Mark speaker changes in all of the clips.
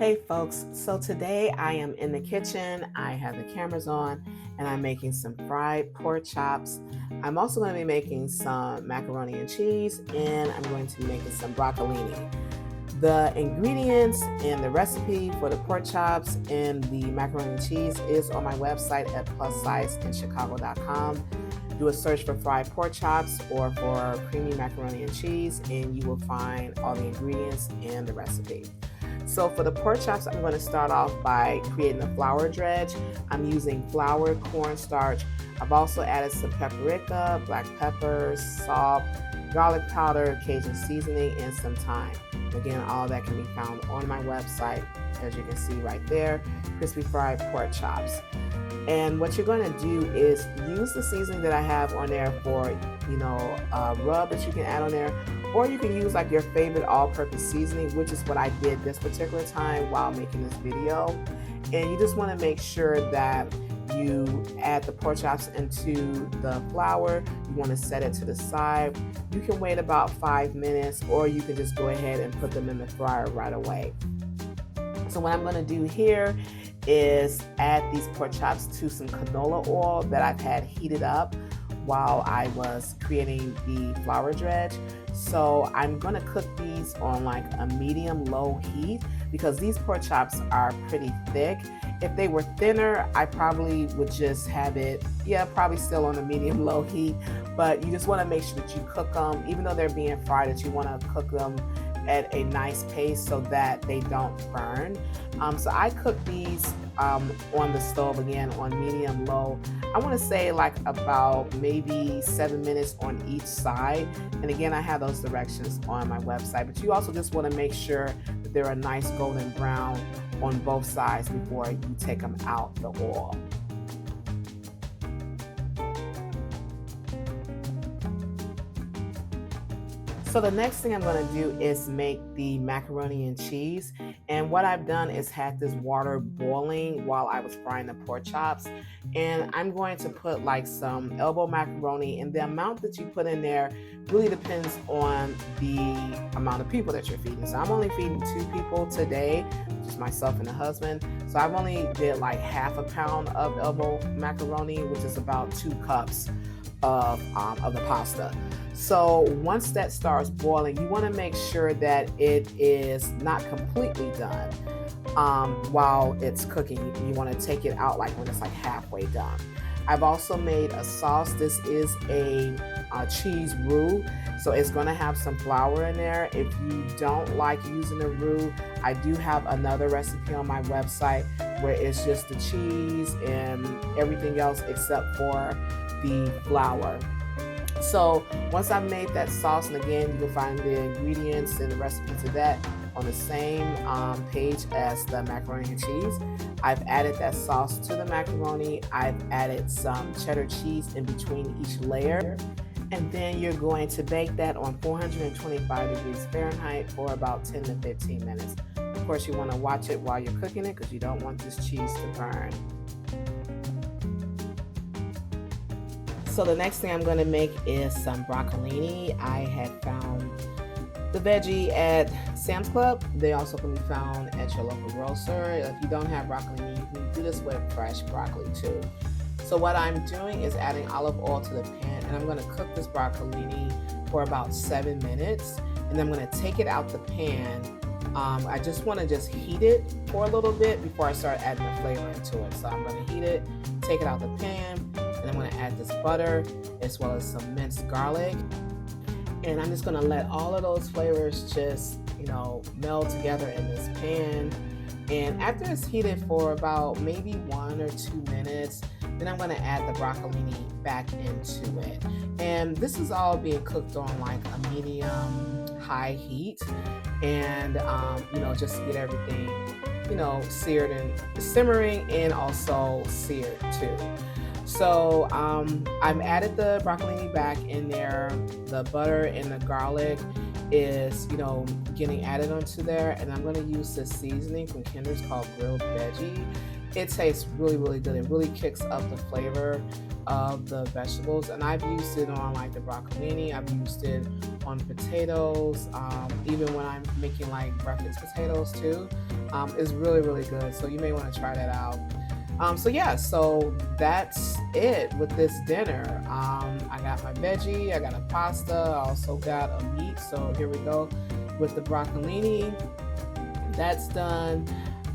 Speaker 1: Hey folks, so today I am in the kitchen, I have the cameras on, and I'm making some fried pork chops. I'm also going to be making some macaroni and cheese, and I'm going to be making some broccolini. The ingredients and the recipe for the pork chops and the macaroni and cheese is on my website at plussizeinchicago.com. Do a search for fried pork chops or for creamy macaroni and cheese, and you will find all the ingredients and the recipe. So for the pork chops, I'm going to start off by creating a flour dredge. I'm using flour, cornstarch. I've also added some paprika, black pepper, salt, garlic powder, Cajun seasoning, and some thyme. Again, all that can be found on my website, as you can see right there, crispy fried pork chops. And what you're going to do is use the seasoning that I have on there for, rub that you can add on there, or you can use like your favorite all-purpose seasoning, which is what I did this particular time while making this video. And you just want to make sure that you add the pork chops into the flour. You want to set it to the side. You can wait about 5 minutes, or you can just go ahead and put them in the fryer right away. So what I'm going to do here is add these pork chops to some canola oil that I've had heated up while I was creating the flour dredge. So I'm going to cook these on like a medium-low heat because these pork chops are pretty thick. If they were thinner, I probably would just have it, probably still on a medium-low heat, but you just want to make sure that you cook them, even though they're being fried, that you want to cook them at a nice pace so that they don't burn. So I cook these on the stove again on medium low. I want to say like about maybe 7 minutes on each side. And again, I have those directions on my website, but you also just want to make sure that they're a nice golden brown on both sides before you take them out the oil. So the next thing I'm going to do is make the macaroni and cheese. And what I've done is had this water boiling while I was frying the pork chops. And I'm going to put like some elbow macaroni, and the amount that you put in there really depends on the amount of people that you're feeding. So I'm only feeding 2 people today, just myself and the husband. So I've only did like half a pound of elbow macaroni, which is about 2 cups of the pasta. So once that starts boiling, you want to make sure that it is not completely done while it's cooking. You want to take it out like when it's like halfway done. I've also made a sauce. This is a cheese roux, so it's going to have some flour in there. If you don't like using the roux, I do have another recipe on my website where it's just the cheese and everything else except for the flour. So once I've made that sauce, and again, you can find the ingredients and the recipe to that on the same page as the macaroni and cheese. I've added that sauce to the macaroni. I've added some cheddar cheese in between each layer. And then you're going to bake that on 425 degrees Fahrenheit for about 10 to 15 minutes. Of course, you want to watch it while you're cooking it because you don't want this cheese to burn. So the next thing I'm going to make is some broccolini. I had found the veggie at Sam's Club. They also can be found at your local grocer. If you don't have broccolini, you can do this with fresh broccoli too. So what I'm doing is adding olive oil to the pan, and I'm going to cook this broccolini for about 7 minutes, and then I'm going to take it out the pan. I just want to heat it for a little bit before I start adding the flavor into it. So I'm going to heat it, take it out the pan, and I'm going to add this butter as well as some minced garlic. And I'm just going to let all of those flavors just, meld together in this pan. And after it's heated for about maybe 1 or 2 minutes, then I'm going to add the broccolini back into it. And this is all being cooked on like a medium high heat. And, just to get everything, seared and simmering and also seared too. So I've added the broccolini back in there. The butter and the garlic is, getting added onto there. And I'm going to use this seasoning from Kinder's called Grilled Veggie. It tastes really, really good. It really kicks up the flavor of the vegetables. And I've used it on like the broccolini. I've used it on potatoes, even when I'm making like breakfast potatoes too. It's really, really good. So you may want to try that out. So yeah, so that's it with this dinner. I got my veggie, I got a pasta, I also got a meat. So here we go with the broccolini. That's done.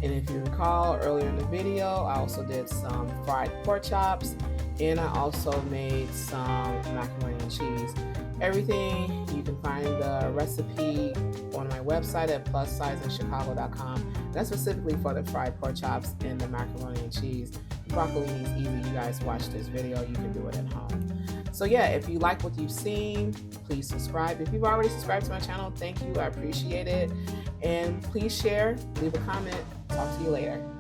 Speaker 1: And if you recall earlier in the video, I also did some fried pork chops, and I also made some macaroni and cheese. Everything, you can find the recipe on my website at plussizeinchicago.com. That's specifically for the fried pork chops and the macaroni and cheese. Broccolini is easy. You guys watch this video, you can do it at home. So yeah, if you like what you've seen, please subscribe. If you've already subscribed to my channel, thank you. I appreciate it. And please share, leave a comment. Talk to you later.